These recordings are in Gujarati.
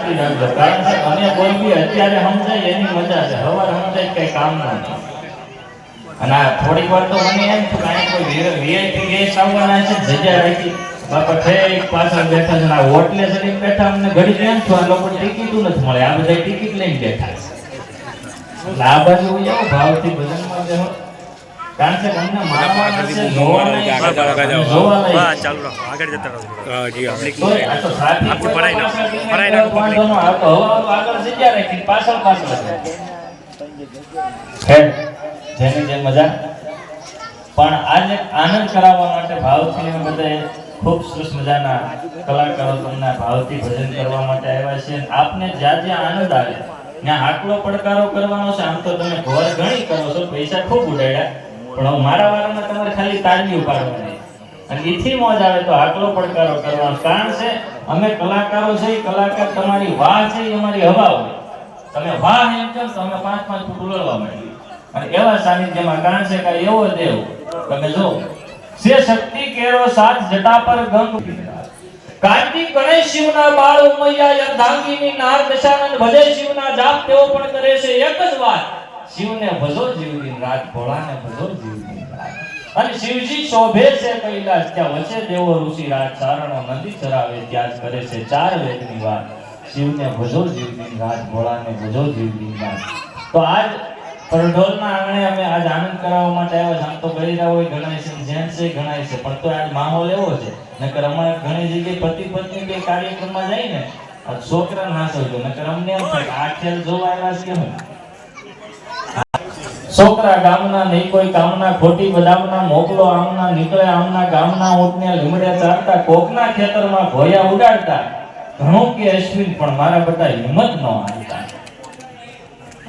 શાંતિ રાખજો, કારણ કે અમે કોઈ બી અત્યારે સમજાય એની મજા છે, સવારે સમજાય કઈ કામ નથી. અને આ થોડીક વાર તો મને એમ થયું કે કોઈ વીઆઈપી ગેસ્ટ આવવાના છે, જગ્યા રાખી બાપા ઠેક પાછળ બેઠા છે, આ હોટલે ચડીને બેઠા, અમને ઘડી એમ થયું આ લોકો ટિકિટું નથી મળે, આ બધા ટિકિટ લઈને બેઠા છે. એટલે આ બાજુ જાઓ ભાવથી ભજનમાં બેહો, કારણ કે તમને મારવાના છે, જોવાના ચાલુ રાખો, આગળ જતા રહો. આ તો સાથી આપથી પડાઈ નાખો, પડાઈ નાખો. આ તો હવા આગળ જગ્યા રાખી પાછળ હે જેની જે મજા. પણ આજે આનંદ કરાવવા માટે ભાવથી અમે બધા ખૂબ સરસ મજાના કલાકારો તમને ભાવથી ભજન કરવા માટે આવ્યા છે. આપને જ્યાં જ્યાં આનંદ આવે ત્યાં આટલો પડકારો કરવાનો છે. આમ તો તમે ઘર ઘણી કરો છો, પૈસા ખૂબ ઉડાડ્યા, પણ મારા વારામાં તમારે ખાલી તાળીઓ પાડવાની અને ઈથી મોજ આવે તો આટલો પડકારો કરવાનો. કારણ છે અમે કલાકારો છે, કલાકાર તમારી વાહ છે એ અમારી હવા હોય. તમે વાહ એમ કહો તો અમે 5-5 ફૂટ ઉલળવા માંડીએ. અને એવા સાનિધ્યમાં કારણ છે કે એવો દેવ તમે જો સે શક્તિ કેરો સાત જટા પર ગંગ કાર્તિક ગણેશ શિવના બાળ ઉમૈયા અર્ધાંગીની નાગ દશાનંદ ભજે શિવના જાપ તેઓ પણ કરે છે એક જ વાત, શિવને ભજો જીવની રાત, ભોળાને ભજો જીવની રાત. અને શિવજી શોભે છે કૈલાસ, ત્યાં વચ્ચે દેવો ઋષિ રાજ, ચારણો નદી ચરાવે ત્યાં જ કરે છે ચાર વેદની વાત, શિવને ભજો જીવની રાત, ભોળાને ભજો જીવની રાત. તો આજ પરઢોલના આંગણે અમે આજ આનંદ કરાવવા માટે આવ્યા. આમ તો બૈરા હોય ગણાય છે, જેન્ટ્સ ગણાય છે, પણ તો આજ માહોલ એવો છે. નકર અમારે ઘણી જગ્યાએ પતિ પત્ની બે કાર્યક્રમમાં જાય ને છોકરા નાસવજો, નકર અમને એમ થાય આ ખેલ જોવા આવ્યા છે કેમ. છોકરા ગામના નહીં કોઈ કામના, ખોટી બદામના મોકલો આમના, નીકળે આમના ગામના ઊંટને લીમડે ચારતા, કોકના ખેતરમાં ભોયા ઉડાડતા, ઘણું કે અશ્વિન પણ મારા બધા હિંમત ન હાલતા.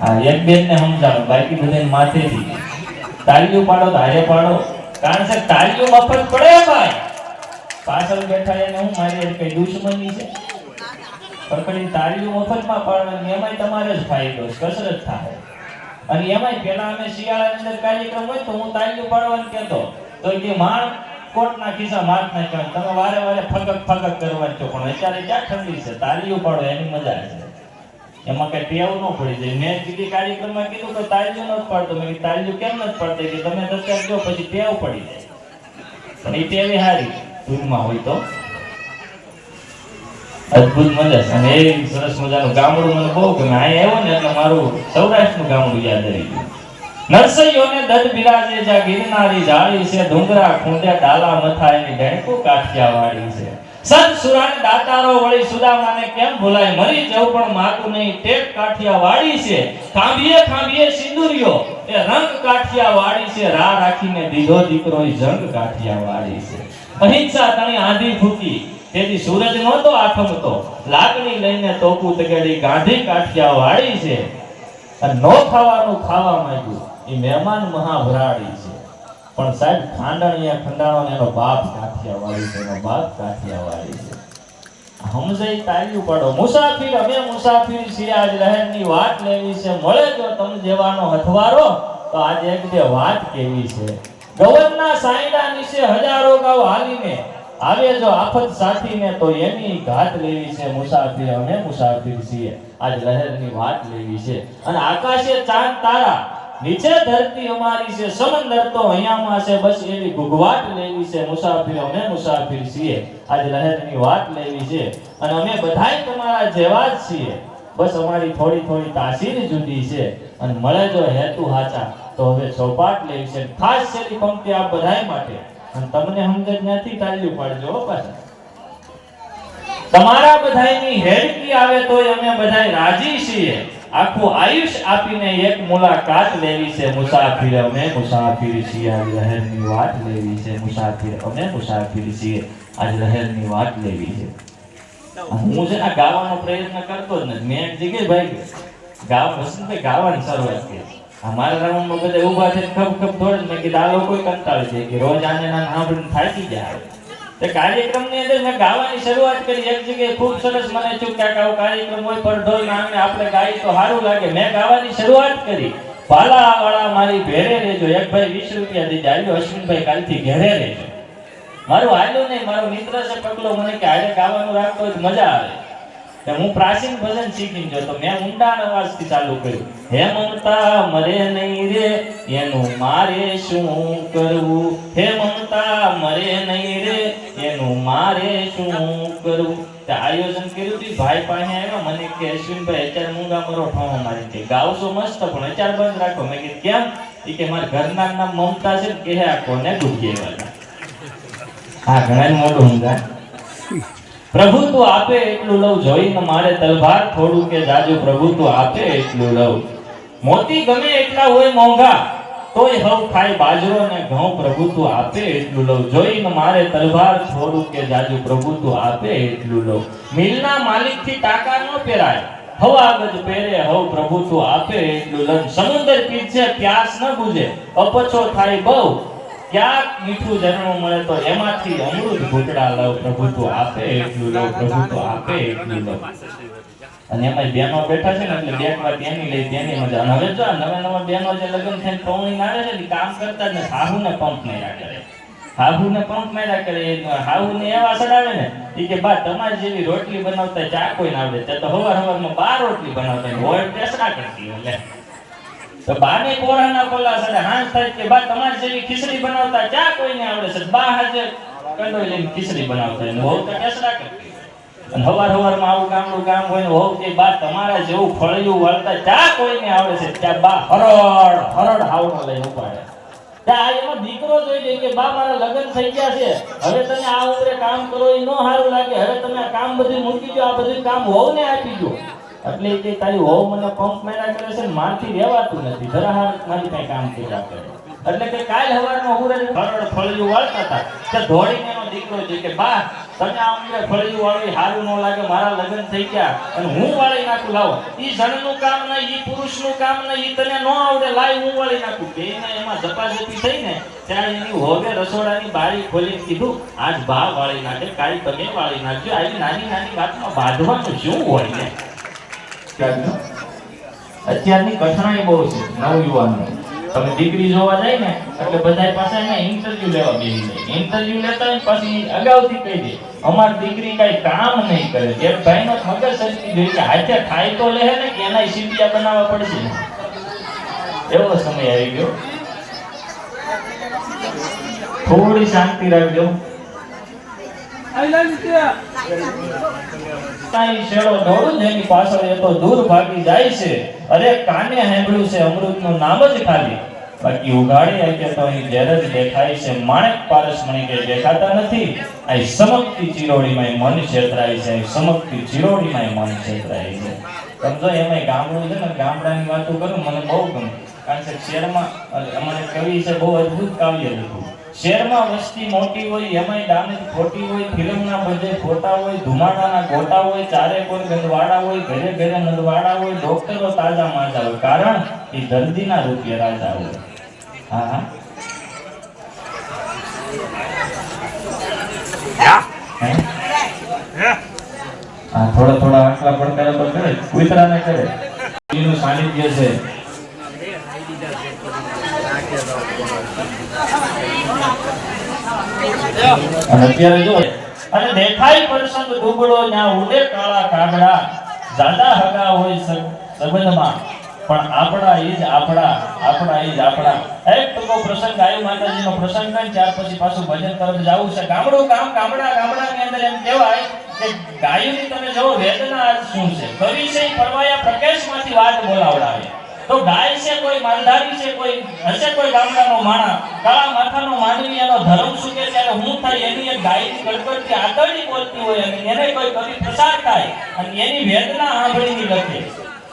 આ એક બેન ને સમજાવો, બાકી બધાને માથેથી તાળીઓ પાડો તો હારે પાડો, કારણ કે તાળીઓ મફત પડે ભાઈ. પાછળ બેઠા એને હું મારી કઈ દુશ્મની છે, પકડી તાળીઓ મફતમાં પાડવાની, એમાંય તમારે જ ફાયદો કસરત થાય. અને એમાંય પેલા અમે શિયાળાની અંદર કાર્યક્રમ હોય તો હું તાળીઓ પાડવાનું કહેતો, તો કે માણ કોટના ખિસ્સા માથ નાખ્યા, તમે વારે વારે ફગક ફગક કરવાનું છો, પણ અત્યારે ક્યાં ઠંડી છે, તાળીઓ પાડો એની મજા છે. એમાં કઈ ટેવ ન પડી જાય. મેં કીધી કાર્યક્રમમાં કીધું કે તાળીઓ નથી પાડતો, મેં તાળીઓ કેમ નથી પાડતી, કે તમે અત્યારે જો પછી ટેવ પડી જાય. પણ એ ટેવ હારી ધૂનમાં હોય તો અદ્ભુત મજા છે. અને એ સરસ મજાનું ગામડું મને બહુ ગમે. અહીં આવ્યો ને એટલે મારું સૌરાષ્ટ્રનું ગામડું યાદ આવી ગયું. નરસૈયોને દદ બિરાજે જા ગિરનારી જાળી છે, ડુંગરા ખૂંદે ડાલા મથા એની ડેણકું કાઠિયાવાડી છે. સંત સુરાને દાતારો વળી સુદામાને કેમ ભૂલાય, મરી જવું પણ માતું નહીં ટેક કાઠિયાવાડી છે. ખાંભીએ ખાંભીએ સિંદુરિયો એ રંગ કાઠિયાવાડી છે, રાહ રાખીને દીધો દીકરો એ જંગ કાઠિયાવાડી છે. અહિંસા તણી આંધી ફૂકી તેથી સૂરજ નહોતો આથમતો, લાગણી લઈને તોપું તગેડી ગાંધી કાઠિયાવાડી છે. અને નો ખાવાનું ખાવા માંગ્યું એ મહેમાન મહાભરાડી છે, પણ સાહેબ ખાંડણીયા ખંડાણો એનો બાપ કાઠિયાવાડી છે, એનો બાપ કાઠિયાવાડી છે. સમજાય તાળીઓ પાડો. મુસાફિર અમે મુસાફિર છીએ, આજ લહેરની વાત લેવી છે, મળે જો તમ જેવાનો હથવારો તો આજ એક બે વાત કેવી છે. ગવનના સાયડા નીચે હજારો ગાવ હાલીને આવે જો આફત સાથીને તો એની ઘાત લેવી છે. મુસાફિર અમે મુસાફિર છીએ, આજ લહેરની વાત લેવી છે. અને આકાશે ચાંદ તારા નીચે ધરતી અમારી છે, સમંદર તો અહીંયામાં છે, બસ એવી ગુગવાટ લેવી છે. મુસાફિર અમે મુસાફિર છીએ, આજ લહેરની વાત લેવી છે. અને અમે બધાય તમારા જેવા જ છીએ, બસ અમારી થોડી થોડી તાસીર જુદી છે. અને મળે જો હેતુ હાચા તો હવે ચોપાટ લેવી છે. ખાસ છેલ્લી પંક્તિ આપ બધાય માટે, અને તમને સમજ નથી તાળીઓ પાડજો પાછા. તમારા બધાયની હેડકી આવે તોય અમે બધાય રાજી છીએ, આખું આયુષ આપીને એક મુલાકાત લેવી છે. મુસાફિર અમે મુસાફિર છીએ, આજ લહેરની વાત લેવી છે. મુસાફિર અમે મુસાફિર છીએ, આજ લહેરની વાત લેવી છે. હું છે આ ગાવાનો પ્રયત્ન કરતો જ નથી. મેં એક જગ્યાએ ભાઈ વસંતભાઈ ગાવાની શરૂઆત કરી, અમારા રાઉન્ડમાં બધા ઊભા થઈને ખપ ખપ દોડે. મેં કીધું આ લોકો કંટાળી જાય કે રોજ આને નામ સાંભળીને થાકી જાય. તે કાર્યક્રમની અંદર મેં ગાવાની શરૂઆત કરી. એક જગ્યાએ ખૂબ સરસ મને થયું કે આવો કાર્યક્રમ હોય પર ઢોલ નામે આપણે ગાઈ તો સારું લાગે. મેં ગાવાની શરૂઆત કરી, ભાલા વાળા મારી ભેરે રહેજો. એક ભાઈ 20 રૂપિયા દીધા, આવ્યો અશ્વિનભાઈ કાલથી ઘેરે રહેજો. મારું હાલ્યું નહીં, મારો મિત્ર છે પગલો મને કે હારે ગાવાનું રાખતો હોય મજા આવે. કે હું પ્રાચીન ભજન શીખીને જો તો મેં ઊંડાણ અવાજથી ચાલુ કર્યું, હે મમતા મરે નહીં રે એનું મારે શું કરવું, હે મમતા મરે નહીં રે એનું મારે શું કરવું. તે આયોજન કર્યું હતું ભાઈ પાસે આવ્યા, મને કે અશ્વિનભાઈ અત્યારે મૂંગા મરો ઠોમો મારી છે, ગાવશો મસ્ત પણ અત્યારે બંધ રાખો. મેં કીધું કેમ? એ કે મારા ઘરના નામ મમતા છે કે આ કોને ડૂબી વાળા. હા ઘણા મોટું ઊંઘા. પ્રભુ તું આપે એટલું લઉં જોઈને મારે તલવાર થોડું કે જાજુ, પ્રભુ તું આપે એટલું લઉં. મોતી ગમે એટલા હોય મોંઘા તોય હવ ખાય બાજરો ને ઘઉં, પ્રભુ તું આપે એટલું લઉં જોઈને મારે તલવાર થોડું કે જાજુ, પ્રભુ તું આપે એટલું લઉં. મિલના માલિક થી ટાકા ન પહેરાય, હવા ગજ પહેરે હવ, પ્રભુ તું આપે એટલું લઉં. સમુદ્ર પીછે પ્યાસ ન બુજે, અપછો થાય બહુ, ક્યાંક મીઠું ઝરણું મળે તો એમાંથી અમૃત ઘૂંટડા લઉં, પ્રભુ તું આપે એટલું લઉં, પ્રભુ તું આપે એટલું લઉં. અને એમાં બહેનો બેઠા છે ને એટલે બેગમાં તેની લઈ તેની મજા. અને હવે જો નવા બહેનો જે લગ્ન થઈને પૌણી આવે છે ને કામ કરતા જ ને હાહુને પંપ માર્યા કરે, હાહુને પંપ માર્યા કરે. હાહુને એવા સડાવે ને એ કે બા તમારી જેવી રોટલી બનાવતા ચા કોઈ ના આવડે, તે તો હવારમાં 12 રોટલી બનાવતા હોય ટેસડા કરતી એટલે તો બાને કોરાના કોલા સડે હાંસ થાય કે બા તમારી જેવી ખીચડી બનાવતા ચા કોઈને આવડે છે, બા હાજે કંડોઈ લઈને ખીચડી બનાવતા હોય વહુ તો ટેસડા કરતી. અને હવારમાં આવું ગામડું ગામ હોય ને વહુ કે બા તમારા જેવું ફળિયું વાળતા ચા કોઈને આવડે છે, ત્યાં બા હરડ હરડ હાવનો લઈને ઉપાડે. ત્યાં એમાં દીકરો જોઈ લે કે બા મારા લગ્ન થઈ ગયા છે, હવે તમે આ ઉંમરે કામ કરો એ ન સારું લાગે, હવે તમે આ કામ બધું મૂકી દો, આ બધું કામ વહુને આપી દો. એટલે કે તારી વહુ મને પંપ માર્યા કરે છે, મારથી રહેવાતું નથી, જરા હાર મારી કઈ કામ કર્યા કરે. એટલે કે કાલ હવારમાં હું હરડ ફળિયું વાળતા હતા તે દોડીને એનો દીકરો જોઈ કે બા તમે આ ઉંમરે ફળિયું વાળવી સારું ન લાગે, મારા લગ્ન થઈ ગયા અને હું વાળી નાખું, લાવો. ઈ જણનું કામ નહીં, ઈ પુરુષનું કામ નહીં, ઈ તને ન આવડે, લાય હું વાળી નાખું. બેને એમાં ઝપાઝપી થઈ ને ત્યારે એની હોવે રસોડાની બારી ખોલીને કીધું આજ બા વાળી નાખે, કાલ તમે વાળી નાખજો. આવી નાની નાની વાતમાં બાંધવાનું શું હોય ને. અત્યારની કઠણાઈ બહુ છે નવયુવાનો. તમે દીકરી જોવા જાય ને એટલે બધા પાસે એને ઇન્ટરવ્યુ લેવા બેસી જાય. ઇન્ટરવ્યુ લેતા હોય પછી અગાઉથી કહી દે અમારી દીકરી કઈ કામ નહીં કરે. એક ભાઈનો મગજ સચકી ગઈ કે હાથે ખાઈ તો લે ને કે એના સીપિયા બનાવવા પડશે. એવો સમય આવી ગયો. થોડી શાંતિ રાખજો. શેરો દોડું જેની પાછળ એ તો દૂર ભાગી જાય છે. અરે કાને સાંભળ્યું છે અમૃતનું નામ જ ખાલી, બાકી ઉઘાડી આંખે તો અહીં ઝેર જ દેખાય છે. માણેક પારસમણી કે દેખાતા નથી. આ સમકતી ચિરોડીમાં મન છેતરાય છે, સમકતી ચિરોડીમાં મન છેતરાય છે. સમજો એમાં ગામડું છે ને, ગામડાની વાતો કરું મને બહુ ગમે. કારણ કે શહેરમાં અમારે કવિ છે બહુ અદ્ભુત કાવ્ય લખ્યું. શહેરમાં વસ્તી મોટી હોય એમાંય દાનત ખોટી હોય, ફિલ્મના બધે ફોટા હોય, ધુમાડાના ગોટા હોય, ચારે કોઈ ગંદવાડા હોય, ઘરે ઘરે મંદવાડા હોય, ડોક્ટરો તાજા માજા હોય, કારણ એ દર્દીના રૂપિયા રાજા હોય. હા થોડા થોડા આટલા પડકારા પર કરે, કુતરાને કરે. એનું સાનિધ્ય છે. અને અત્યારે જો અને દેખાય પરસંગ ડૂબળો ન્યા ઉડે કાળા કાગડા, જાડા હગા હોય સંબંધમાં પણ આપણા ઈ જ આપણા, આપણા ઈ જ આપણા. એક ટૂંકો પ્રસંગ ગાયો માતાજીનો પ્રસંગ કરી ત્યાર પછી પાછું ભજન તરફ જવું છે. ગામડું કામ ગામડાની અંદર એમ કહેવાય કે ગાયોની તમે જો વેદના શું છે. કવિ છે પરવાયા પ્રકેશમાંથી વાત બોલાવડાવે તો ગાય છે કોઈ માલધારી છે, કોઈ હશે કોઈ ગામડાનો માણા, કાળા માથાનો માનવી એનો ધર્મ શું કે ત્યારે હું થાય એની એક ગાયની કડકડતી આતરડી બોલતી હોય અને એને કોઈ કવિ પ્રસાર થાય અને એની વેદના સાંભળીને લખે.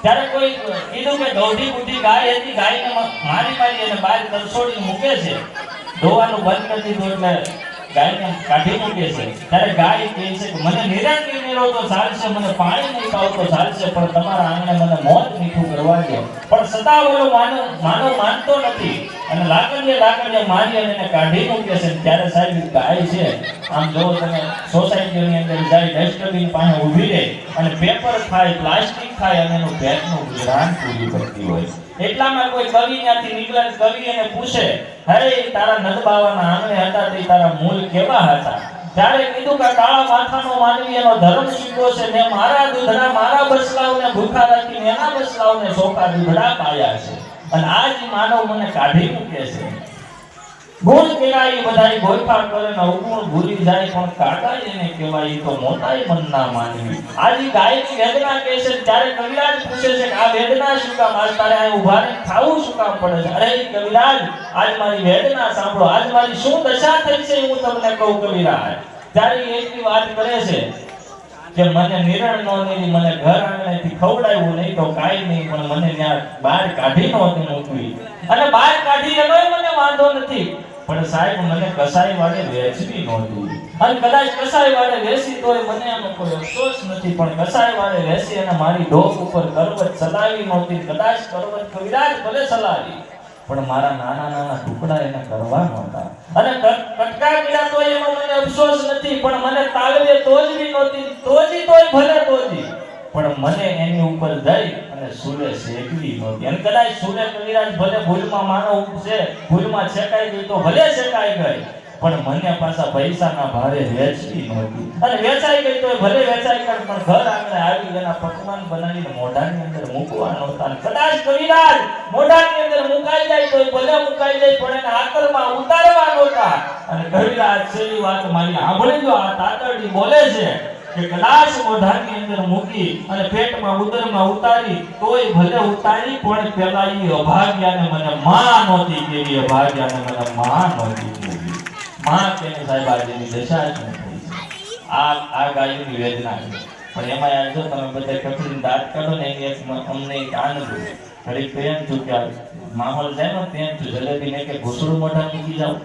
ત્યારે કોઈ કીધું કે દોઢી બુઢી ગાય હતી, ગાયને મારી અને બહાર તરસોડી મૂકે છે. ધોવાનું બંધ કરી દીધું એટલે ગાયને કાઢી મૂકે છે. ત્યારે ગાય કહે છે કે મને નિરાંત નીરો તો ચાલશે, મને પાણી નહીં પાવ તો ચાલશે, પણ તમારા આંગણે મને મોત મીઠું કરવા દો. પણ સદાવલો માનો માનતો નથી અને લાકડીએ મારી અને એને કાઢી મૂકે છે. ત્યારે સાહેબ ગાય છે આમ જો તમે સોસાયટીની અંદર જાય ડસ્ટબિન પાસે ઊભી રહે અને પેપર ખાય, પ્લાસ્ટિક ખાય અને એનું પેટનું ગુજરાન પૂરી કરતી હોય. એટલામાં કોઈ કવિ ત્યાંથી નીકળે, કવિ એને પૂછે હરે તારા નંદ બાવાના આંગણે હતા તે તારા મૂળ કેવા હતા? ત્યારે કીધું કે કાળા માથાનો માનવી એનો ધર્મ શીખ્યો છે ને મારા દૂધડા મારા બસલાઓને ભૂખા રાખીને એના બસલાઓને ચોખા દૂધડા પાયા છે અને આજ માનવ મને કાઢી મૂકે છે ગુણ કેરાઈ બધાય ગોઈફા કરે ને અવગુણ ભૂલી જાય પણ કાકા એને કહેવાય તો મોટાઈ મનના માનવી આજી ગાયની વેદના કહે છે ત્યારે કવિરાજ પૂછે છે કે આ વેદના શું કામ આજ તારે અહીં ઊભા રહીને ખાવું શું કામ પડે છે અરે કવિરાજ આજ મારી વેદના સાંભળો આજ મારી શું દશા થઈ છે હું તમને કહું કવિરાજ ત્યારે એટલી વાત કરે છે કે મને નિરણ નો નીરી મને ઘર આંગણેથી ખવડાવ્યું નહીં તો કાઈ નહીં પણ મને ત્યાં બહાર કાઢી નહોતી મૂકવી અને બહાર કાઢી એનોય મને વાંધો નથી પણ સાહેબ મને કસાઈ વાળે વેચવી નહોતી અને કદાચ કસાઈ વાળે વેચી તોય મને આનો કોઈ અફસોસ નથી પણ કસાઈ વાળે વેચી અને મારી ડોક ઉપર કરવત ચલાવી નહોતી કદાચ કરવત કવિરાજ ભલે ચલાવી પણ મારા નાના નાના ટુકડા એને કરવા નહોતા અને કટકા કર્યા તો એનો મને અફસોસ નથી પણ મને તાળવે તોજવી નહોતી તોજી તોય ભલે તોજી પણ મને એની ઉપર જઈ અને સૂલે શેકવી નહોતી અને કદાચ સૂલે કવિરાજ ભલે ભૂલમાં માનવ છે ભૂલમાં છેકાઈ ગઈ તો ભલે છેકાઈ ગઈ પણ મને પાછા પૈસાના ભારે વેચવી નહોતી અને વેચાઈ ગઈ તો ભલે વેચાઈ ગઈ પણ ઘર આંગણે આવી એના પકવાન બનાવીને મોઢાની અંદર મૂકવા નહોતા અને કદાચ કવિરાજ મોઢાની અંદર મુકાઈ જાય તો ભલે મુકાઈ જાય પણ એને આકરમાં ઉતારવા નહોતા અને કવિરાજ છેલ્લી વાત મારી સાંભળી જો આ તાતડી બોલે છે કે કદાચ મોઢાની અંદર મૂકી અને પેટમાં ઉદરમાં ઉતારી તોય ભલે ઉતારી પણ પેલા ઈ અભાગ્યાને મને માં નહોતી કેવી અભાગ્યાને મને માં નહોતી કેવી માં કે સાહેબ આજની દશા જ નથી આ ગાયની વેદના છે પણ એમાં યાર જો તમે બધા કપડીને દાંત કાઢો ને એની એક અમને એક આનંદ ઘડીક તો એમ છું કે માહોલ જાય ને તેમ છું જલેબી ને કે ઘૂસડું મોઢા મૂકી જાવ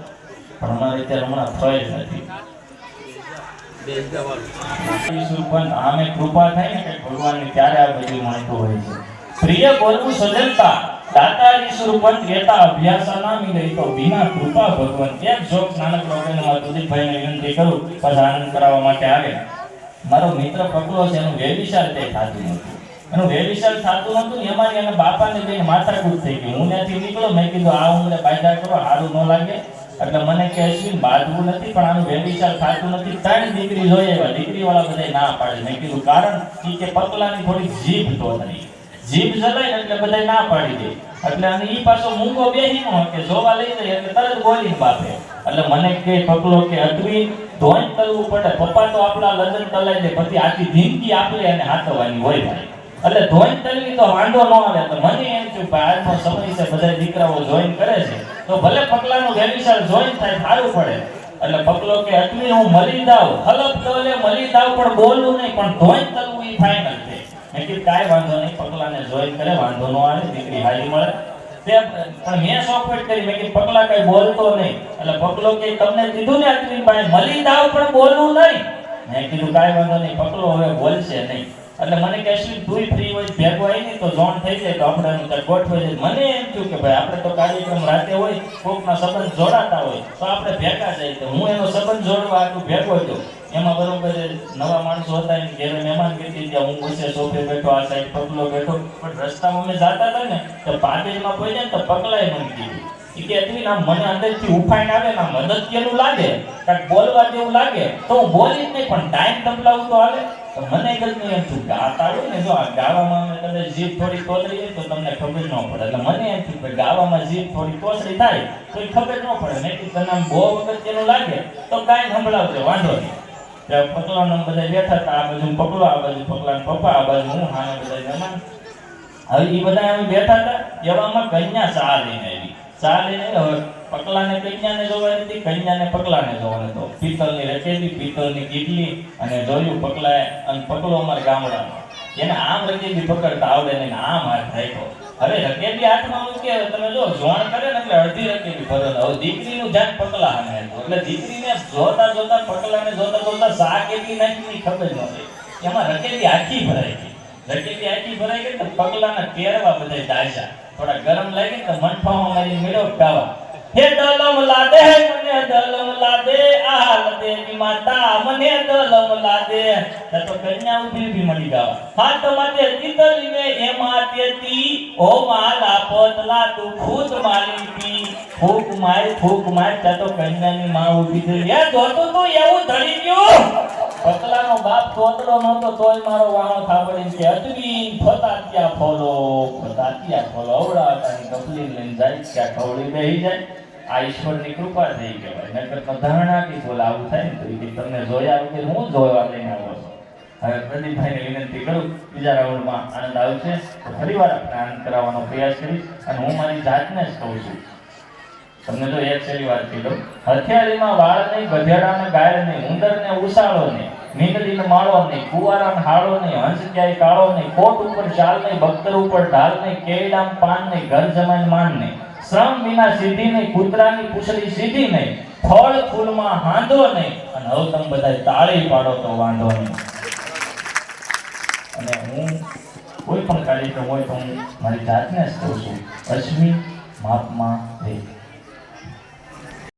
પણ અમારે અત્યારે હમણાં થઈ જ નથી આમે કૃપા થાય ને કે ભગવાનની ત્યારે આ બધું મળતું હોય છે પ્રિય બોલવું સજનતા દાતા ઈશ્વર પર કેતા અભ્યાસ ના મિલે તો વિના કૃપા ભગવાન એક જોક નાનકડો કરીને મારા દુદીપભાઈને વિનંતી કરું પછી આનંદ કરાવવા માટે આવે મારો મિત્ર પકડો છે એનું વેવિશાળ તે થતું નહોતું એનું વેવિશાળ થતું નહોતું એમાં એના બાપાને બેન માથાકૂટ થઈ ગઈ હું ત્યાંથી નીકળ્યો મેં કીધું આ ઉંમરે બાયદા કરો સારું ન લાગે એટલે મને કે અશ્વિન બાંધવું નથી પણ આનું વેવિશાળ થતું નથી ત્રણ દીકરી જોઈએ એવા દીકરી વાળા બધા ના પાડે મેં કીધું કારણ કે પકલાની થોડી જીભ તોતરી જીભ જલાય એટલે બધા ના પાડી દે એટલે અને ઈ પાછો મૂંગો બેહીનો કે જોવા લઈ જાય એટલે તરત બોલીને બાપે એટલે મને કે પકલો કે અતવી ધોઈ તલવું પડે પપ્પા તો આપણા લગ્ન તલાઈ દે પછી આખી જિંદગી આપણે એને હાથવાની હોય ભાઈ એટલે ધોઈ તલવી તો વાંધો ન આવે તો મને એમ થયું કે આજનો સમય છે બધા દીકરાઓ જોઈન કરે છે તો ભલે પકલાનું વેવિશાળ જોઈન થાય સારું પડે એટલે પકલો કે અતવી હું મળી દાવ હલપ તલે મળી દાવ પણ બોલવું નહીં પણ ધોઈ તલવું ઈ ફાઇનલ છે મેં કીધું કાંઈ વાંધો નહીં પકલાને જોઈન કરે વાંધો ન આવે દીકરી હારી મળે પણ મેં સોફ્ટવેર કરી મેં કીધું પકલા કઈ બોલતો નહીં એટલે પકલો કે તમને કીધું ને અતવી ભાઈ મળી દાવ પણ બોલવું નહીં મેં કીધું કાંઈ વાંધો નહીં પકલો હવે બોલશે નહીં એટલે મને કે શું તું ફ્રી હોય ભેગો આવી નહીં તો જોણ થઈ જાય તો આપણે ગોઠવાઈ જાય મને એમ થયું કે ભાઈ આપણે તો કાર્યક્રમ રાતે હોય કોકના સંબંધ જોડાતા હોય તો આપણે ભેગા જાય તો હું એનો સંબંધ જોડવા આટલું ભેગો હતો એમાં બરોબર નવા માણસો હતા એમ ઘેરે મહેમાન કરી ગયા હું પૂછે સોફે બેઠો આ સાઈડ પગલો બેઠો પણ રસ્તામાં અમે જાતા હતા ને તો પાટેજમાં પહોંચ્યા ને તો પગલાએ મને કીધું કે અતવી ના મને અંદરથી ઉફાઈને આવે ના મદદ કેલું લાગે કાંઈક બોલવા જેવું લાગે તો હું બોલી જ નહીં પણ ટાઈમ તપલાવું તો આવે તો મને ગમે એમ થયું ગાતા હોય ને જો આ ગાવામાં અમે કદાચ જીભ થોડી તોતરી હોય તો તમને ખબર ન પડે એટલે મને એમ થયું કે ગાવામાં જીભ થોડી તોતરી થાય તો એ ખબર ન પડે મેં કીધું તને બહુ વખત જેનું લાગે તો કાંઈ સંભળાવજો વાંધો નહીં ત્યાં પકલાનો બધા બેઠા હતા આ બાજુ પકલો આ બાજુ પકલાનો પપ્પા આ બાજુ હું આને બધા મહેમાન હવે એ બધા અમે બેઠા હતા એવામાં કન્યા ચા લઈને આવી ચા લઈને હવે પકલાને કન્યાને જોવાની હતી કન્યાને પકલાને જોવાની તો પિત્તળની રચેલી પિત્તળની કીટલી અને જોયું પકલાએ અને પકલો અમારા ગામડાનો એને આમ રકેબી પકડતા આવડે ને આમ હાથ રાખ્યો હવે રકેબી હાથમાં મૂકે તમે જો જોણ કરે ને એટલે અડધી રકેબી ભરે હવે દીકરીનું ધ્યાન પકલા સામે હતું એટલે દીકરીને જોતા જોતા પકલાને જોતા જોતા શા કેટલી નાખી ખબર નહોતી એમાં રકેબી આખી ભરાઈ ગઈ રકેબી આખી ભરાઈ ગઈ તો પકલાના કેરવા બધા દાજા થોડા ગરમ લાગી તો મનફામાં મારી મેળો ગાવા હે દલમ લાદે મને દલમ લાદે આ લદેની માતા મને દલમ લાદે તો કન્યા ઉભી મળી ગાવા હાથ માથે તીતલીને એમાં તેતી ઓ માલા પોતલા તું ખુદ માલીતી ફૂક માર તો કન્યાની માં ઉભી થઈ યાર જોતો તો એવું ધડી ગયો પતલાનો બાપ તોતલો નતો તોય મારો વાણો થાબડીને કે અટવી ફતાત્યા ફોલો અવડાતાની કપલી લઈને જાય ક્યાં ખવડી બેહી જાય આ ઈશ્વરની કૃપા થઈ કહેવાય નકર તો ધારણા કી બોલ આવું થાય ને તો એ તમને જોયા વગર હું જોવા લઈને આવ્યો છું હવે પ્રદીપભાઈને વિનંતી કરું બીજા રાઉન્ડમાં આનંદ આવશે તો ફરીવાર આપણે આનંદ કરાવવાનો પ્રયાસ કરીશ અને હું મારી જાતને જ કહું છું તમને જો એક છેલ્લી વાત કહી દઉં હથિયારીમાં વાળ નહીં ગધેડાને ગાય નહીં ઉંદરને ઉસાળો નહીં મીંડળીને માળો નહીં કુવારાને હાળો નહીં હંસ ક્યાંય કાળો નહીં કોટ ઉપર ચાલ નહીં બખ્તર ઉપર ઢાલ નહીં કેળામ પાન નહીં ઘર જમાઈને માન નહીં શ્રમ વિના સિદ્ધિ નહીં કૂતરાની પૂછડી સીધી નહીં ફળ ફૂલમાં હાંધો નહીં અને હવે તમે બધા તાળી પાડો તો વાંધો નહીં અને હું કોઈ પણ કાર્યક્રમ હોય તો હું મારી જાતને જ કહું છું અશ્વિન માપમાં રહે